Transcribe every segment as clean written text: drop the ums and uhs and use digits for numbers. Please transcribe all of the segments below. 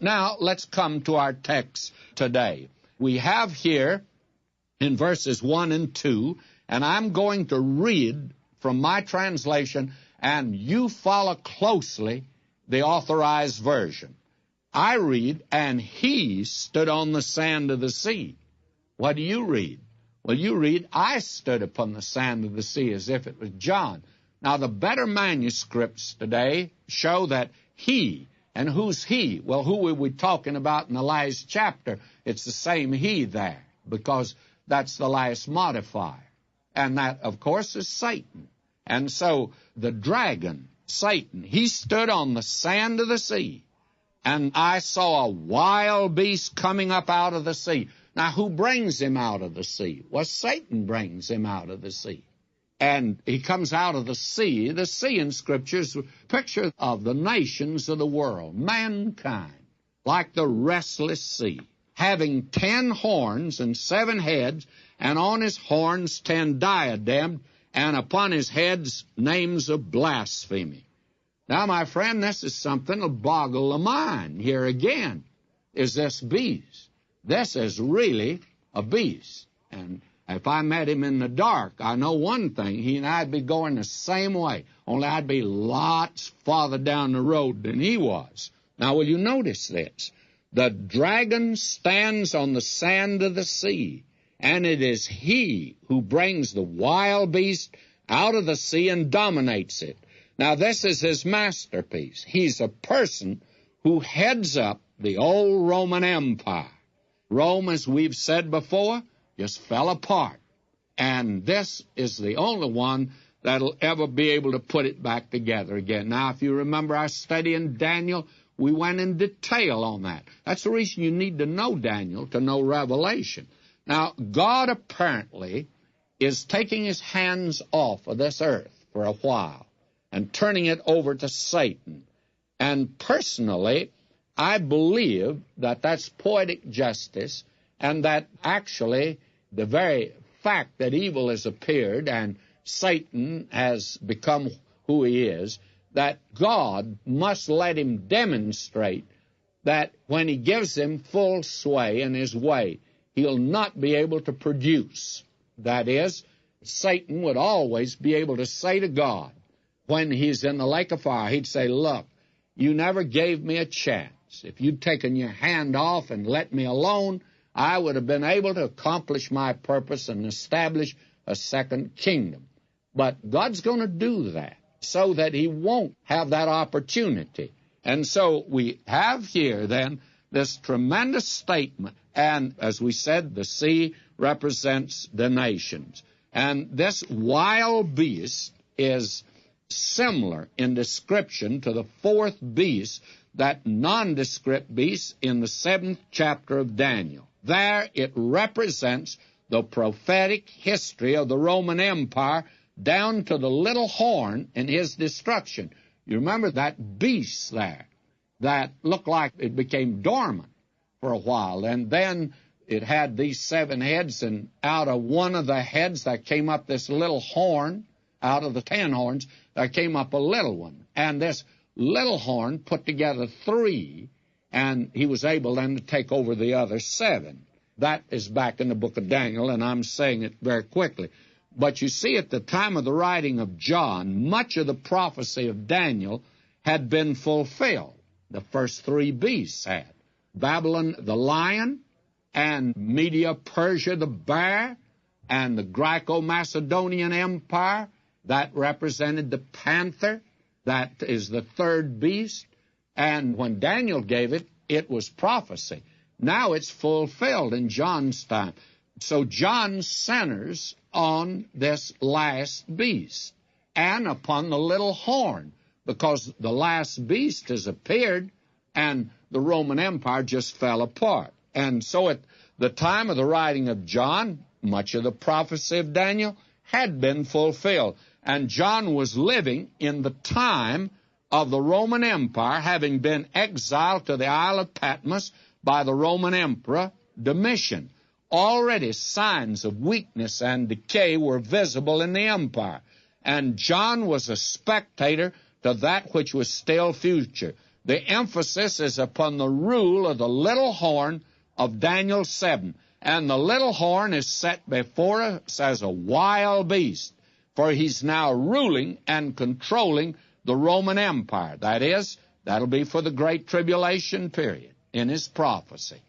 Now, let's come to our text today. We have here in verses 1 and 2, and I'm going to read from my translation, and you follow closely the Authorized Version. I read, and he stood on the sand of the sea. What do you read? Well, you read, I stood upon the sand of the sea, as if it was John. Now, the better manuscripts today show that he. And who's he? Well, who are we talking about in the last chapter? It's the same he there, because that's the last modifier. And that, of course, is Satan. And so the dragon, Satan, he stood on the sand of the sea, and I saw a wild beast coming up out of the sea. Now, who brings him out of the sea? Well, Satan brings him out of the sea. And he comes out of the sea. The sea in Scripture is a picture of the nations of the world, mankind, like the restless sea, having 10 horns and 7 heads, and on his horns 10 diadems, and upon his heads names of blasphemy. Now, my friend, this is something that'll boggle the mind. Here again is this beast. This is really a beast. And if I met him in the dark, I know one thing, he and I'd be going the same way, only I'd be lots farther down the road than he was. Now, will you notice this? The dragon stands on the sand of the sea, and it is he who brings the wild beast out of the sea and dominates it. Now, this is his masterpiece. He's a person who heads up the old Roman Empire. Rome, as we've said before, just fell apart. And this is the only one that'll ever be able to put it back together again. Now, if you remember our study in Daniel, we went in detail on that. That's the reason you need to know Daniel, to know Revelation. Now, God apparently is taking his hands off of this earth for a while and turning it over to Satan. And personally, I believe that that's poetic justice, and that actually the very fact that evil has appeared and Satan has become who he is, that God must let him demonstrate that when he gives him full sway in his way, he'll not be able to produce. That is, Satan would always be able to say to God, when he's in the lake of fire, he'd say, look, you never gave me a chance. If you'd taken your hand off and let me alone, I would have been able to accomplish my purpose and establish a second kingdom. But God's going to do that so that he won't have that opportunity. And so we have here then this tremendous statement. And as we said, the sea represents the nations. And this wild beast is similar in description to the fourth beast, that nondescript beast in the 7th chapter of Daniel. There it represents the prophetic history of the Roman Empire down to the little horn and his destruction. You remember that beast there that looked like it became dormant for a while, and then it had these 7 heads, and out of one of the heads there came up this little horn. Out of the 10 horns, there came up a little one. And this little horn put together 3, and he was able then to take over the other 7. That is back in the book of Daniel, and I'm saying it very quickly. But you see, at the time of the writing of John, much of the prophecy of Daniel had been fulfilled. The first 3 beasts had. Babylon, the lion, and Media, Persia, the bear, and the Greco-Macedonian Empire, that represented the panther. That is the 3rd beast. And when Daniel gave it, it was prophecy. Now it's fulfilled in John's time. So John centers on this last beast and upon the little horn, because the last beast has appeared and the Roman Empire just fell apart. And so at the time of the writing of John, much of the prophecy of Daniel had been fulfilled. And John was living in the time of the Roman Empire, having been exiled to the Isle of Patmos by the Roman Emperor Domitian. Already signs of weakness and decay were visible in the empire, and John was a spectator to that which was still future. The emphasis is upon the rule of the little horn of Daniel 7. And the little horn is set before us as a wild beast, for he's now ruling and controlling the Roman Empire. That is, that'll be for the Great Tribulation period in his prophecy.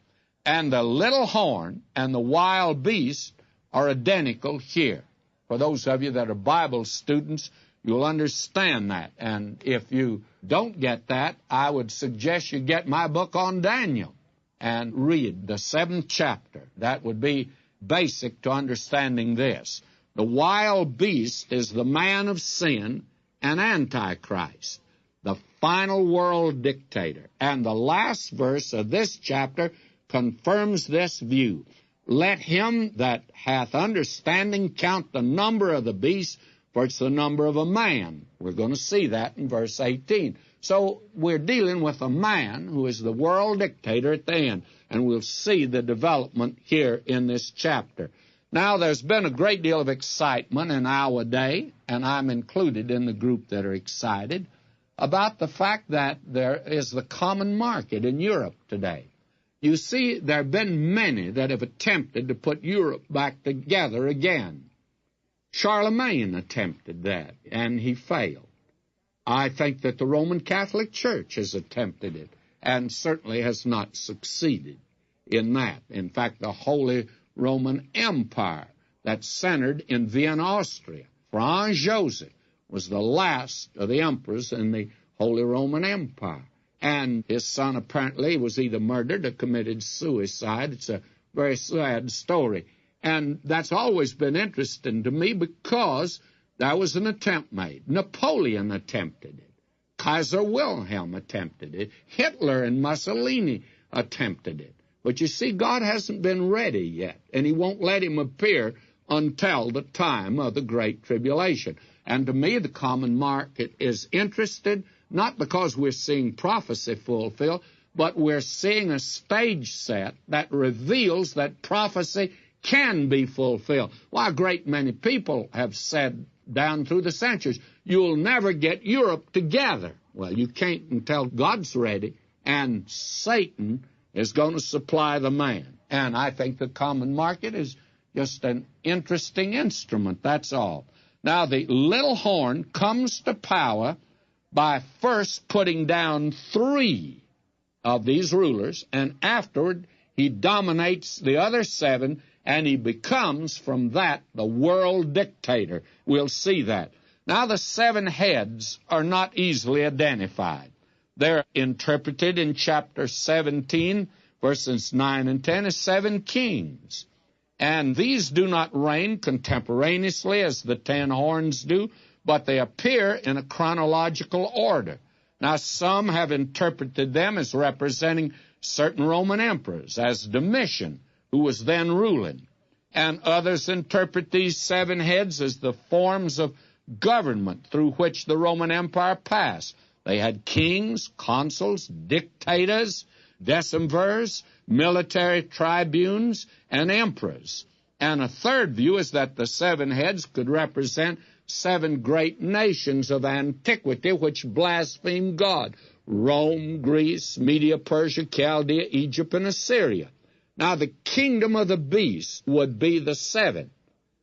And the little horn and the wild beast are identical here. For those of you that are Bible students, you'll understand that. And if you don't get that, I would suggest you get my book on Daniel and read the 7th chapter. That would be basic to understanding this. The wild beast is the man of sin and Antichrist, the final world dictator. And the last verse of this chapter confirms this view. Let him that hath understanding count the number of the beast, for it's the number of a man. We're going to see that in verse 18. So we're dealing with a man who is the world dictator at the end, and we'll see the development here in this chapter. Now, there's been a great deal of excitement in our day, and I'm included in the group that are excited, about the fact that there is the common market in Europe today. You see, there have been many that have attempted to put Europe back together again. Charlemagne attempted that, and he failed. I think that the Roman Catholic Church has attempted it, and certainly has not succeeded in that. In fact, the Holy Roman Empire that centered in Vienna, Austria, Franz Joseph was the last of the emperors in the Holy Roman Empire. And his son apparently was either murdered or committed suicide. It's a very sad story. And that's always been interesting to me because there was an attempt made. Napoleon attempted it. Kaiser Wilhelm attempted it. Hitler and Mussolini attempted it. But you see, God hasn't been ready yet, and he won't let him appear until the time of the Great Tribulation. And to me, the common market is interested, not because we're seeing prophecy fulfilled, but we're seeing a stage set that reveals that prophecy can be fulfilled. Why, a great many people have said down through the centuries, you'll never get Europe together. Well, you can't until God's ready, and Satan is going to supply the man. And I think the common market is just an interesting instrument, that's all. Now, the little horn comes to power by first putting down 3 of these rulers, and afterward he dominates the other 7, and he becomes, from that, the world dictator. We'll see that. Now, the 7 heads are not easily identified. They're interpreted in chapter 17, verses 9 and 10, as 7 kings. And these do not reign contemporaneously as the 10 horns do, but they appear in a chronological order. Now, some have interpreted them as representing certain Roman emperors, as Domitian, who was then ruling. And others interpret these 7 heads as the forms of government through which the Roman Empire passed. They had kings, consuls, dictators, decemvirs, military tribunes, and emperors. And a third view is that the 7 heads could represent 7 great nations of antiquity which blasphemed God: Rome, Greece, Media, Persia, Chaldea, Egypt, and Assyria. Now, the kingdom of the beast would be the 7th,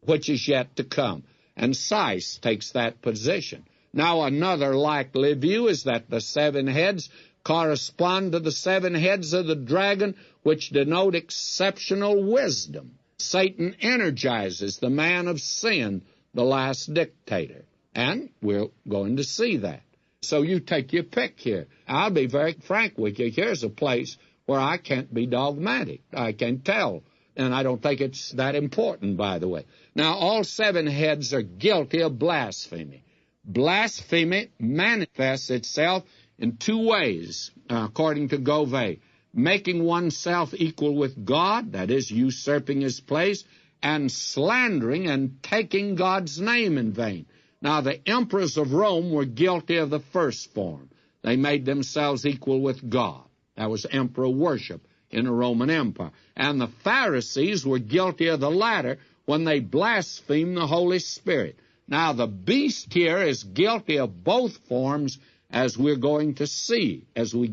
which is yet to come. And Seiss takes that position. Now, another likely view is that the 7 heads correspond to the 7 heads of the dragon, which denote exceptional wisdom. Satan energizes the man of sin, the last dictator. And we're going to see that. So you take your pick here. I'll be very frank with you. Here's a place where I can't be dogmatic. I can tell. And I don't think it's that important, by the way. Now, all 7 heads are guilty of blasphemy. Blasphemy manifests itself in 2 ways, according to Gauvet: making oneself equal with God, that is, usurping his place, and slandering and taking God's name in vain. Now, the emperors of Rome were guilty of the first form. They made themselves equal with God. That was emperor worship in the Roman Empire. And the Pharisees were guilty of the latter when they blasphemed the Holy Spirit. Now, the beast here is guilty of both forms as we're going to see as we